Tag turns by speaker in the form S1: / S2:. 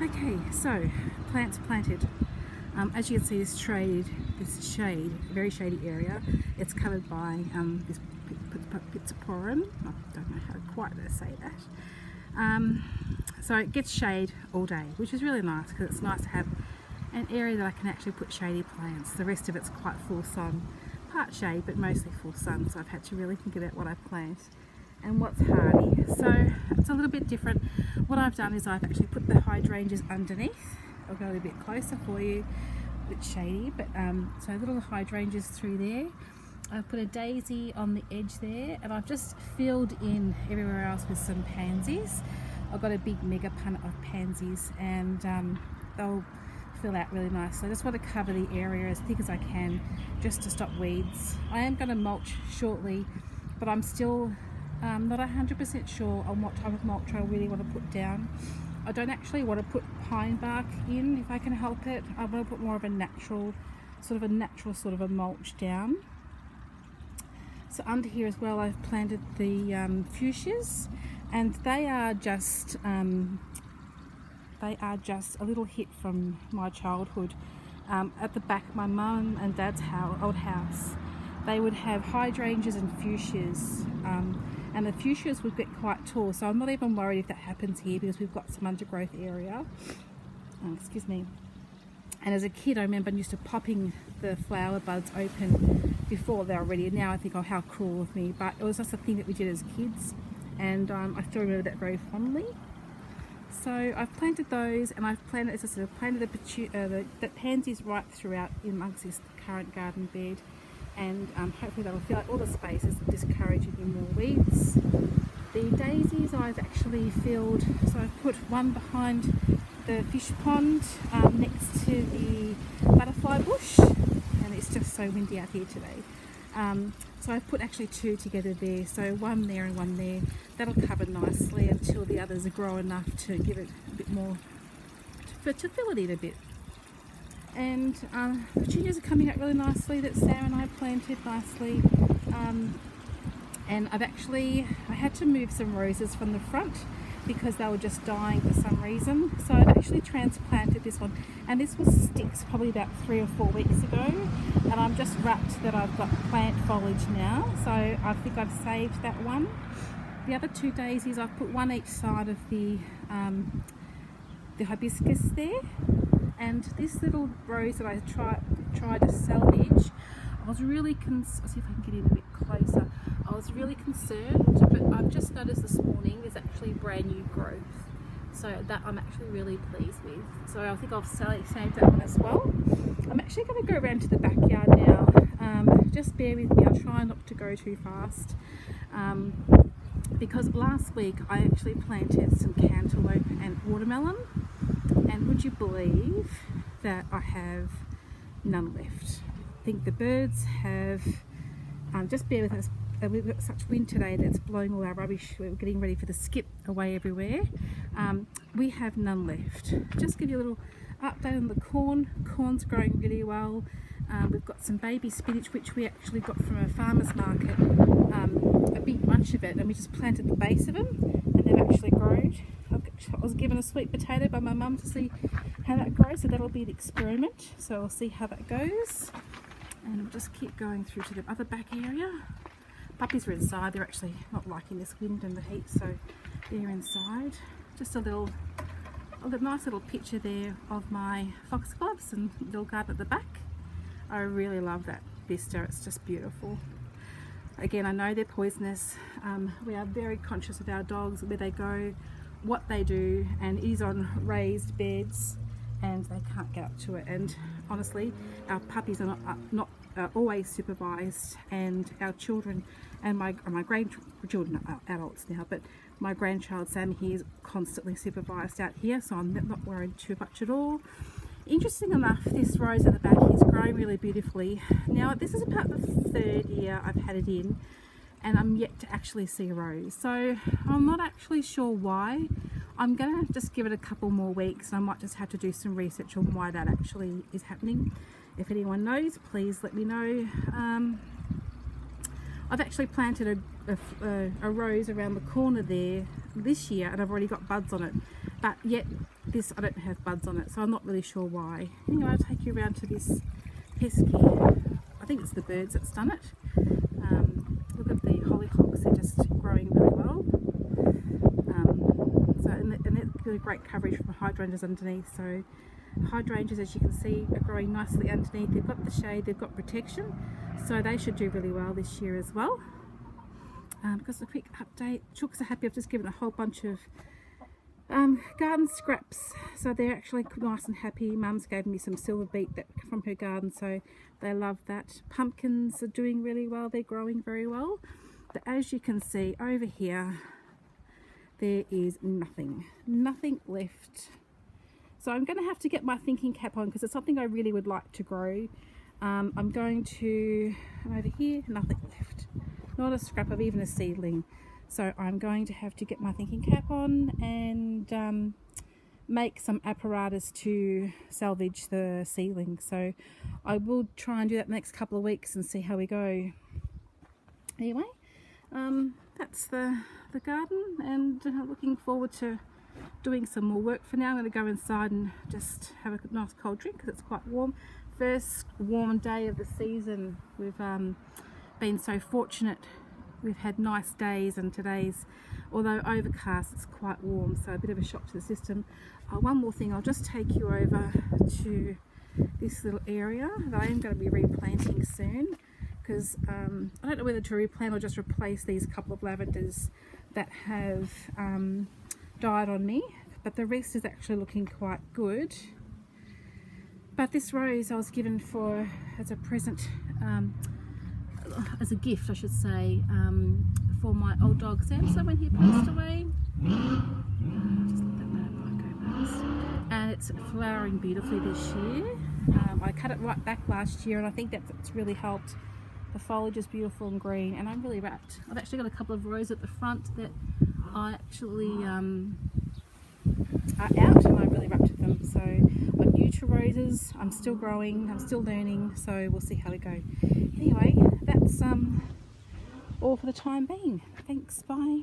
S1: Okay, so plants planted. As you can see, this shade, very shady area, it's covered by this Pittosporum. I don't know how quite to say that. So it gets shade all day, which is really nice because it's nice to have an area that I can actually put shady plants. The rest of it's quite full sun, part shade but mostly full sun, so I've had to really think about what I plant and what's hardy. So it's a little bit different. What I've done is I've actually put the hydrangeas underneath. I'll go a little bit closer for you. It's shady, but so little hydrangeas through there. I've put a daisy on the edge there, and I've just filled in everywhere else with some pansies. I've got a big mega punt of pansies, and they'll fill out really nice. So I just want to cover the area as thick as I can just to stop weeds. I am going to mulch shortly, but I'm still not 100% sure on what type of mulch I really want to put down. I don't actually want to put pine bark in if I can help it. I want to put more of a natural sort of a mulch down. So under here as well, I've planted the fuchsias, and they are just a little hit from my childhood. At the back of my mum and dad's old house, they would have hydrangeas and fuchsias, and the fuchsias would get quite tall, so I'm not even worried if that happens here because we've got some undergrowth area. Excuse me. And as a kid, I remember used to popping the flower buds open before they were ready. Now I think, oh, how cruel of me, but it was just a thing that we did as kids, and I still remember that very fondly. So I've planted those, and I've planted, as I said, I've planted the pansies right throughout in amongst this current garden bed, and hopefully that will fill out all the spaces and discourage any more weeds. The daisies I've actually filled, so I've put one behind the fish pond next to the butterfly bush, and it's just so windy out here today. So I've put actually two together there, so one there and one there. That'll cover nicely until the others grow enough to give it a bit more, to fill it in a bit. And petunias are coming out really nicely that Sarah and I planted nicely. And I had to move some roses from the front because they were just dying for some reason. So I've actually transplanted this one, and this was sticks probably about 3 or 4 weeks ago, and I'm just wrapped that I've got plant foliage now, so I think I've saved that one. The other two daisies, I've put one each side of the hibiscus there, and this little rose that I tried to salvage, I was really I'll see if I can get in a bit closer. I was really concerned, but I've just noticed this morning there's actually brand new growth, so that I'm actually really pleased with. So I think I've saved that one as well. I'm actually going to go around to the backyard now. Just bear with me, I'll try not to go too fast, because last week I actually planted some cantaloupe and watermelon, and would you believe that I have none left? I think the birds have, just bear with us, we've got such wind today that's blowing all our rubbish. We're getting ready for the skip away everywhere. We have none left. Just give you a little update on the corn. Corn's growing really well. We've got some baby spinach which we actually got from a farmer's market, a big bunch of it, and we just planted the base of them, and they've actually grown. I was given a sweet potato by my mum to see how that grows, so that'll be an experiment, so we'll see how that goes. And we'll just keep going through to the other back area. Puppies are inside, they're actually not liking this wind and the heat, so they're inside. Just a nice little picture there of my foxgloves and little garden at the back. I really love that vista, it's just beautiful. Again, I know they're poisonous. We are very conscious of our dogs, where they go, what they do, and it is on raised beds and they can't get up to it. And honestly, our puppies are not always supervised, and our children and my grandchildren are adults now, but my grandchild Sam, he is constantly supervised out here, so I'm not worried too much at all. Interesting enough, this rose at the back is growing really beautifully. Now this is about the 3rd year I've had it in, and I'm yet to actually see a rose, so I'm not actually sure why. I'm gonna just give it a couple more weeks, and I might just have to do some research on why that actually is happening. If anyone knows, please let me know. I've actually planted a rose around the corner there this year, and I've already got buds on it. but yet this I don't have buds on it, so I'm not really sure why. Anyway, I'll take you around to this pesky. I think it's the birds that's done it. Look at the hollyhocks, they're just growing really well. And they've got great coverage from hydrangeas underneath. So hydrangeas, as you can see, are growing nicely underneath. They've got the shade, they've got protection, so they should do really well this year as well. Because a quick update, chooks are happy. I've just given a whole bunch of garden scraps, so they're actually nice and happy. Mum's gave me some silver beet from her garden, so they love that. Pumpkins are doing really well, they're growing very well. But as you can see over here, there is nothing left. So I'm going to have to get my thinking cap on because it's something I really would like to grow. I'm going to, over here, nothing left. Not a scrap of even a seedling. So I'm going to have to get my thinking cap on and make some apparatus to salvage the seedling. So I will try and do that the next couple of weeks and see how we go. Anyway, that's the garden, and looking forward to doing some more work. For now I'm going to go inside and just have a nice cold drink because it's quite warm. First warm day of the season. We've been so fortunate. We've had nice days, and today's, although overcast, it's quite warm, so a bit of a shock to the system. One more thing, I'll just take you over to this little area that I am going to be replanting soon, because I don't know whether to replant or just replace these couple of lavenders that have died on me, but the rest is actually looking quite good. But this rose I was given as a present, as a gift I should say, for my old dog Samson when he passed away. Just let that motorbike go past. And it's flowering beautifully this year. I cut it right back last year, and I think that's really helped. The foliage is beautiful and green, and I'm really wrapped. I've actually got a couple of rows at the front that I actually are out, and I'm really wrapped with them. So I'm new to roses, I'm still growing, I'm still learning, so we'll see how we go. Anyway, that's all for the time being. Thanks, bye.